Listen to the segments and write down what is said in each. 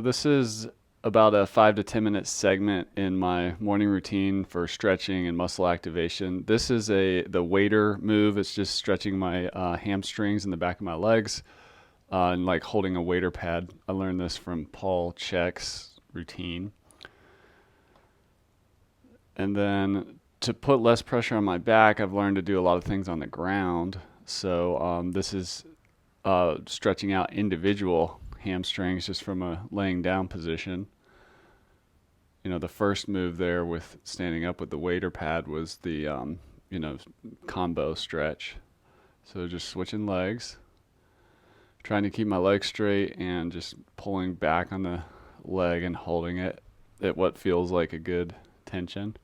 This is about a 5 to 10 minute segment in my morning routine for stretching and muscle activation. This is the waiter move. It's just stretching my hamstrings in the back of my legs and like holding a waiter pad. I learned this from Paul Chek's routine. And then to put less pressure on my back, I've learned to do a lot of things on the ground. So this is stretching out individual hamstrings just from a laying down position. The first move there with standing up with the waiter pad was the, combo stretch. So just switching legs, trying to keep my legs straight and just pulling back on the leg and holding it at what feels like a good tension.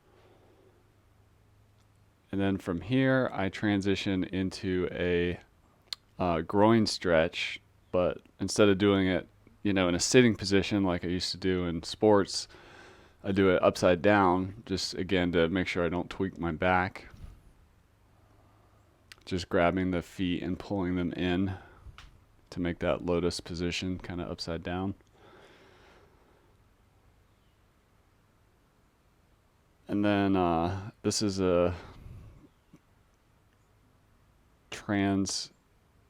And then from here, I transition into a groin stretch, but instead of doing it, in a sitting position like I used to do in sports, I do it upside down, just again to make sure I don't tweak my back. Just grabbing the feet and pulling them in to make that lotus position kind of upside down. And then this is a trans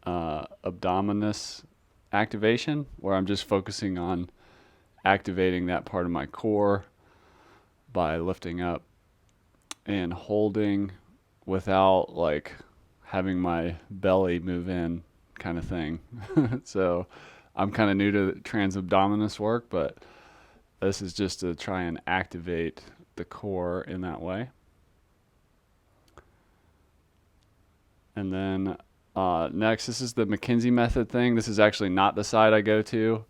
abdominis activation where I'm just focusing on activating that part of my core by lifting up and holding without like having my belly move in kind of thing. So I'm kind of new to trans abdominis work, but this is just to try and activate the core in that way. And then next, this is the McKenzie method thing. This is actually not the side I go to.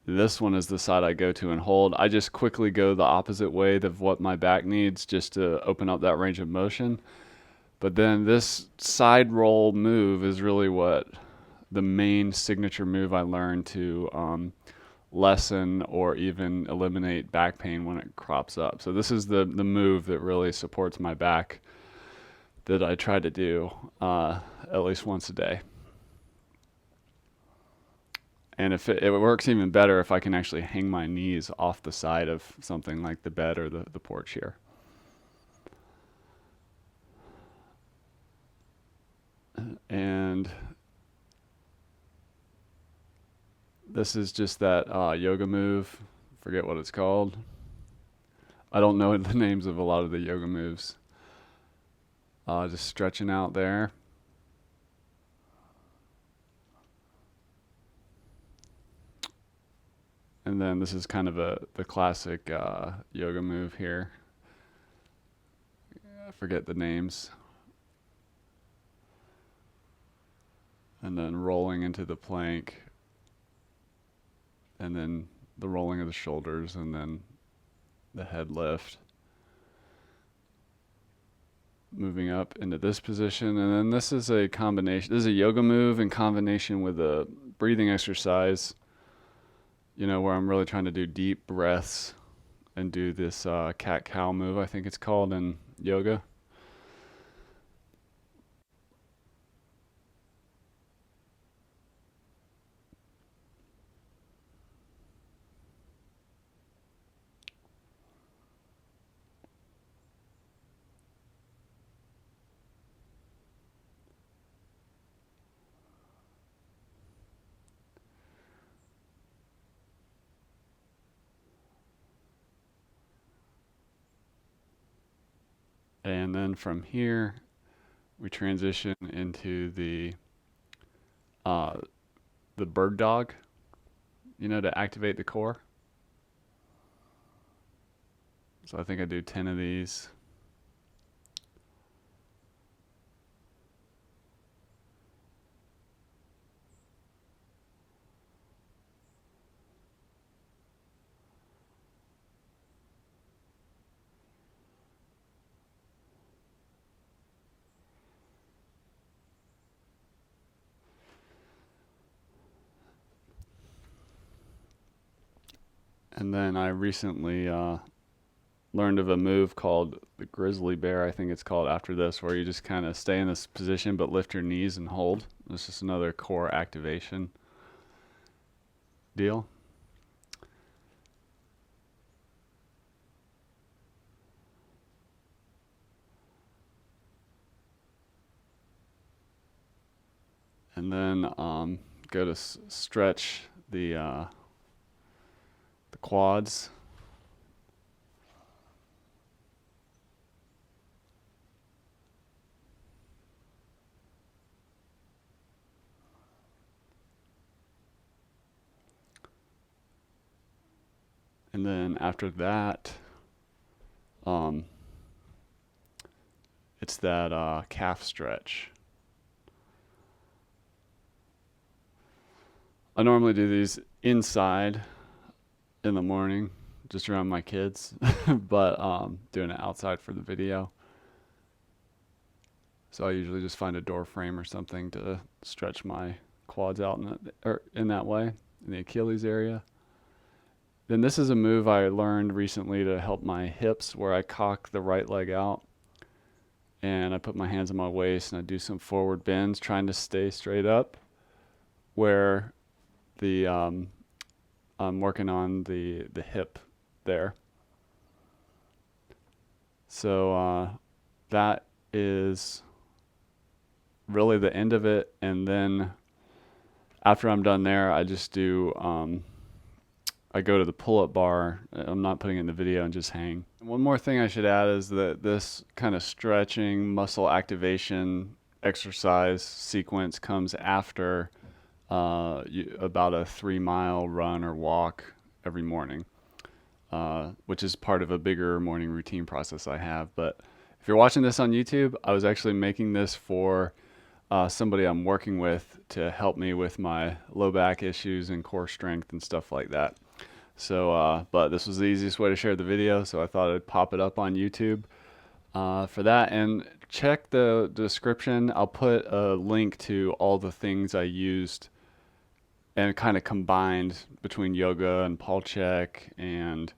This one is the side I go to and hold. I just quickly go the opposite way of what my back needs just to open up that range of motion. But then this side roll move is really what the main signature move I learned to lessen or even eliminate back pain when it crops up. So this is the move that really supports my back that I try to do at least once a day. And if it works even better if I can actually hang my knees off the side of something like the bed or the porch here. And this is just that yoga move. Forget what it's called. I don't know the names of a lot of the yoga moves. Just stretching out there. And then this is kind of the classic yoga move here. I forget the names. And then rolling into the plank. And then the rolling of the shoulders and then the head lift. Moving up into this position. And then this is a combination. This is a yoga move in combination with a breathing exercise. Where I'm really trying to do deep breaths and do this cat-cow move, I think it's called in yoga. And then from here, we transition into the bird dog, to activate the core. So I think I do 10 of these. And then I recently learned of a move called the grizzly bear, I think it's called after this, where you just kind of stay in this position but lift your knees and hold. It's just another core activation deal. and then go to stretch the quads. And then after that, it's that calf stretch. I normally do these inside in the morning, just around my kids, but doing it outside for the video. So I usually just find a door frame or something to stretch my quads out in that way, in the Achilles area. Then this is a move I learned recently to help my hips, where I cock the right leg out and I put my hands on my waist and I do some forward bends trying to stay straight up, where the I'm working on the hip there. So that is really the end of it. And then after I'm done there, I just do I go to the pull-up bar. I'm not putting it in the video, and just hang. One more thing I should add is that this kind of stretching, muscle activation exercise sequence comes after about a 3-mile run or walk every morning, which is part of a bigger morning routine process I have. But if you're watching this on YouTube, I was actually making this for somebody I'm working with to help me with my low back issues and core strength and stuff like that. So, but this was the easiest way to share the video, so I thought I'd pop it up on YouTube for that. And check the description. I'll put a link to all the things I used and kind of combined between yoga and Paul Chek and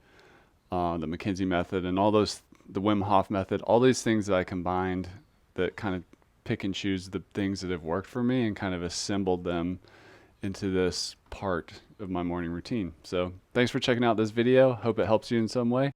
the McKenzie method and all those, the Wim Hof method, all these things that I combined that kind of pick and choose the things that have worked for me and kind of assembled them into this part of my morning routine. So thanks for checking out this video. Hope it helps you in some way.